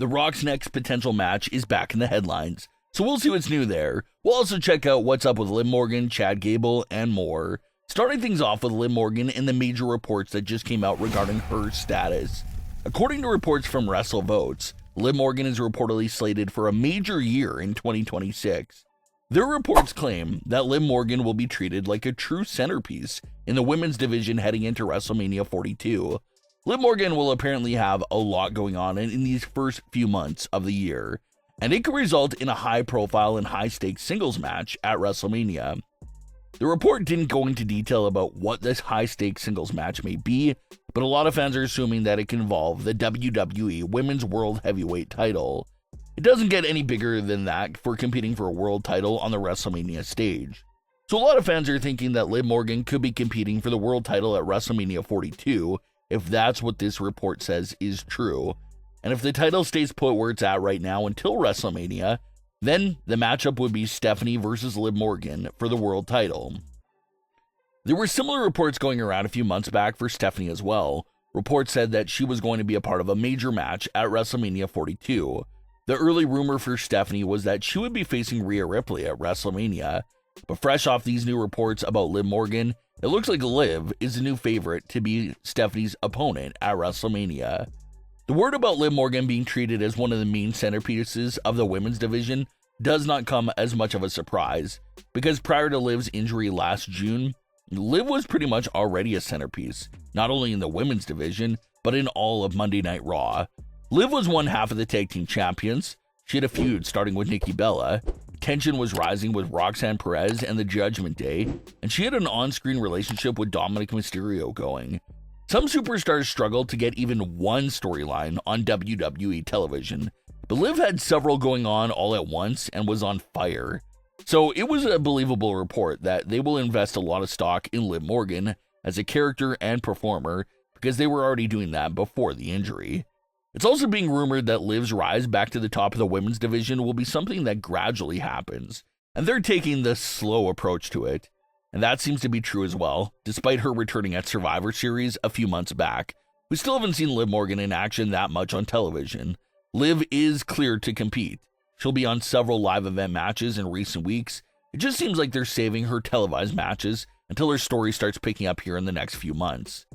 The Rock's next potential match is back in the headlines, so we'll see what's new there. We'll also check out what's up with Liv Morgan, Chad Gable, and more. Starting things off with Liv Morgan and the major reports that just came out regarding her status. According to reports from Wrestled, Liv Morgan is reportedly slated for a major year in 2026. Their reports claim that Liv Morgan will be treated like a true centerpiece in the women's division heading into WrestleMania 42. Liv Morgan will apparently have a lot going on in these first few months of the year, and it could result in a high-profile and high-stakes singles match at WrestleMania. The report didn't go into detail about what this high-stakes singles match may be, but a lot of fans are assuming that it can involve the WWE Women's World Heavyweight title. It doesn't get any bigger than that for competing for a world title on the WrestleMania stage. So a lot of fans are thinking that Liv Morgan could be competing for the world title at WrestleMania 42, if that's what this report says is true. And if the title stays put where it's at right now until WrestleMania, then the matchup would be Stephanie versus Liv Morgan for the world title. There were similar reports going around a few months back for Stephanie as well. Reports said that she was going to be a part of a major match at WrestleMania 42. The early rumor for Stephanie was that she would be facing Rhea Ripley at WrestleMania, but fresh off these new reports about Liv Morgan, it looks like Liv is the new favorite to be Stephanie's opponent at WrestleMania. The word about Liv Morgan being treated as one of the main centerpieces of the women's division does not come as much of a surprise, because prior to Liv's injury last June, Liv was pretty much already a centerpiece, not only in the women's division, but in all of Monday Night Raw. Liv was one half of the tag team champions. She had a feud starting with Nikki Bella. Tension was rising with Roxanne Perez and the Judgment Day, and she had an on-screen relationship with Dominic Mysterio going. Some superstars struggled to get even one storyline on WWE television, but Liv had several going on all at once and was on fire. So it was a believable report that they will invest a lot of stock in Liv Morgan as a character and performer, because they were already doing that before the injury. It's also being rumored that Liv's rise back to the top of the women's division will be something that gradually happens, and they're taking the slow approach to it. And that seems to be true as well, despite her returning at Survivor Series a few months back. We still haven't seen Liv Morgan in action that much on television. Liv is cleared to compete. She'll be on several live event matches in recent weeks. It just seems like they're saving her televised matches until her story starts picking up here in the next few months.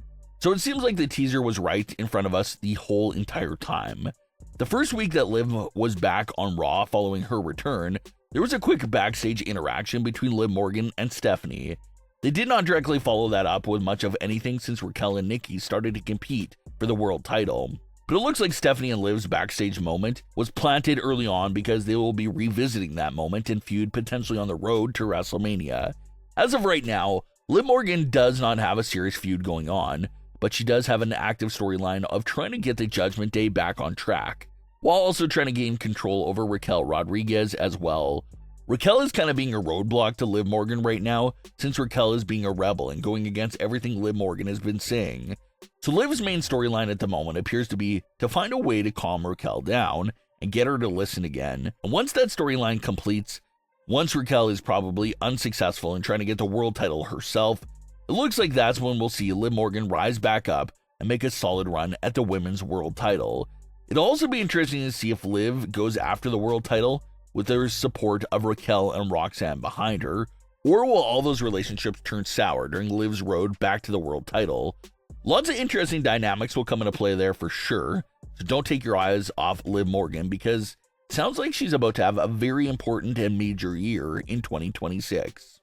So it seems like the teaser was right in front of us the whole entire time. The first week that Liv was back on Raw following her return, there was a quick backstage interaction between Liv Morgan and Stephanie. They did not directly follow that up with much of anything since Raquel and Nikki started to compete for the world title. But it looks like Stephanie and Liv's backstage moment was planted early on, because they will be revisiting that moment and feud potentially on the road to WrestleMania. As of right now, Liv Morgan does not have a serious feud going on, but she does have an active storyline of trying to get the Judgment Day back on track, while also trying to gain control over Raquel Rodriguez as well. Raquel is kind of being a roadblock to Liv Morgan right now, since Raquel is being a rebel and going against everything Liv Morgan has been saying. So Liv's main storyline at the moment appears to be to find a way to calm Raquel down and get her to listen again. And once that storyline completes, once Raquel is probably unsuccessful in trying to get the world title herself, it looks like that's when we'll see Liv Morgan rise back up and make a solid run at the women's world title. It'll also be interesting to see if Liv goes after the world title with the support of Raquel and Roxanne behind her, or will all those relationships turn sour during Liv's road back to the world title. Lots of interesting dynamics will come into play there for sure, so don't take your eyes off Liv Morgan, because it sounds like she's about to have a very important and major year in 2026.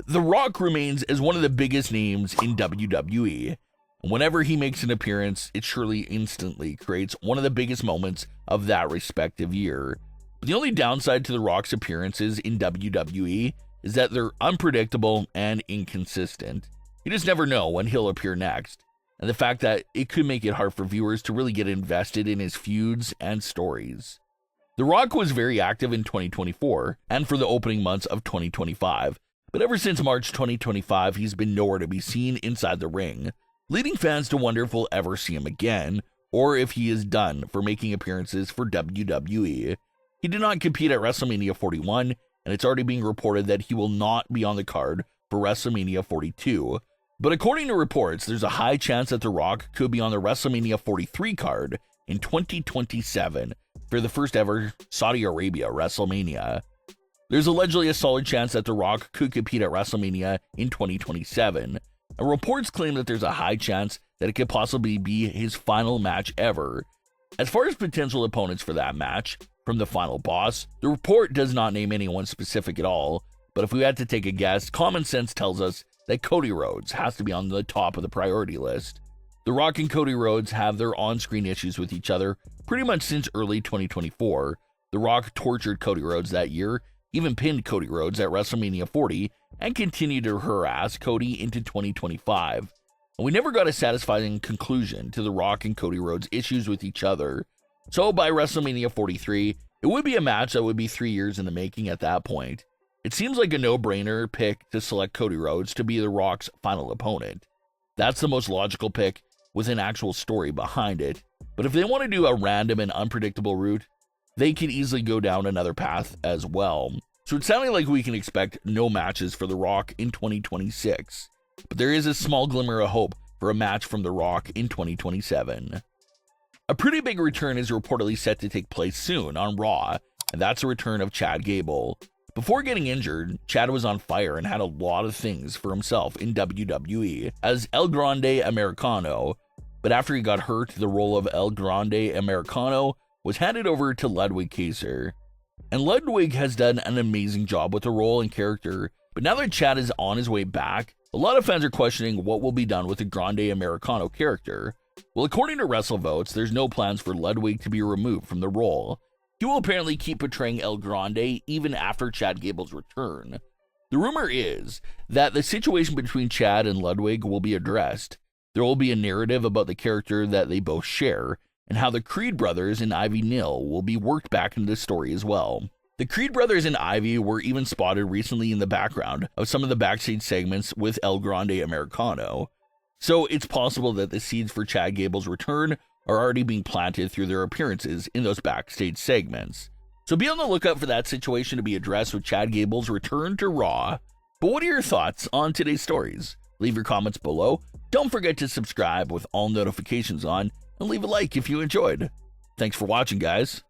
The Rock remains as one of the biggest names in WWE. Whenever he makes an appearance, it surely instantly creates one of the biggest moments of that respective year. But the only downside to The Rock's appearances in WWE is that they're unpredictable and inconsistent. You just never know when he'll appear next, and the fact that it could make it hard for viewers to really get invested in his feuds and stories. The Rock was very active in 2024 and for the opening months of 2025, but ever since March 2025, he's been nowhere to be seen inside the ring, leading fans to wonder if we'll ever see him again, or if he is done for making appearances for WWE. He did not compete at WrestleMania 41, and it's already being reported that he will not be on the card for WrestleMania 42. But according to reports, there's a high chance that The Rock could be on the WrestleMania 43 card in 2027 for the first ever Saudi Arabia WrestleMania. There's allegedly a solid chance that The Rock could compete at WrestleMania in 2027, and reports claim that there's a high chance that it could possibly be his final match ever. As far as potential opponents for that match, from the final boss, the report does not name anyone specific at all, but if we had to take a guess, common sense tells us that Cody Rhodes has to be on the top of the priority list. The Rock and Cody Rhodes have their on-screen issues with each other pretty much since early 2024. The Rock tortured Cody Rhodes that year, even pinned Cody Rhodes at WrestleMania 40, and continued to harass Cody into 2025. And we never got a satisfying conclusion to The Rock and Cody Rhodes' issues with each other. So by WrestleMania 43, it would be a match that would be 3 years in the making at that point. It seems like a no-brainer pick to select Cody Rhodes to be The Rock's final opponent. That's the most logical pick with an actual story behind it. But if they want to do a random and unpredictable route, they could easily go down another path as well. So it's sounding like we can expect no matches for The Rock in 2026. But there is a small glimmer of hope for a match from The Rock in 2027. A pretty big return is reportedly set to take place soon on Raw, and that's the return of Chad Gable. Before getting injured, Chad was on fire and had a lot of things for himself in WWE as El Grande Americano, but after he got hurt, the role of El Grande Americano was handed over to Ludwig Kaiser. And Ludwig has done an amazing job with the role and character, but now that Chad is on his way back, a lot of fans are questioning what will be done with the Grande Americano character. Well, according to WrestleVotes, there's no plans for Ludwig to be removed from the role. He will apparently keep portraying El Grande even after Chad Gable's return. The rumor is that the situation between Chad and Ludwig will be addressed. There will be a narrative about the character that they both share, and how the Creed brothers and Ivy Nil will be worked back into the story as well. The Creed brothers and Ivy were even spotted recently in the background of some of the backstage segments with El Grande Americano. So it's possible that the seeds for Chad Gable's return are already being planted through their appearances in those backstage segments. So be on the lookout for that situation to be addressed with Chad Gable's return to Raw. But what are your thoughts on today's stories? Leave your comments below. Don't forget to subscribe with all notifications on, and leave a like if you enjoyed. Thanks for watching, guys.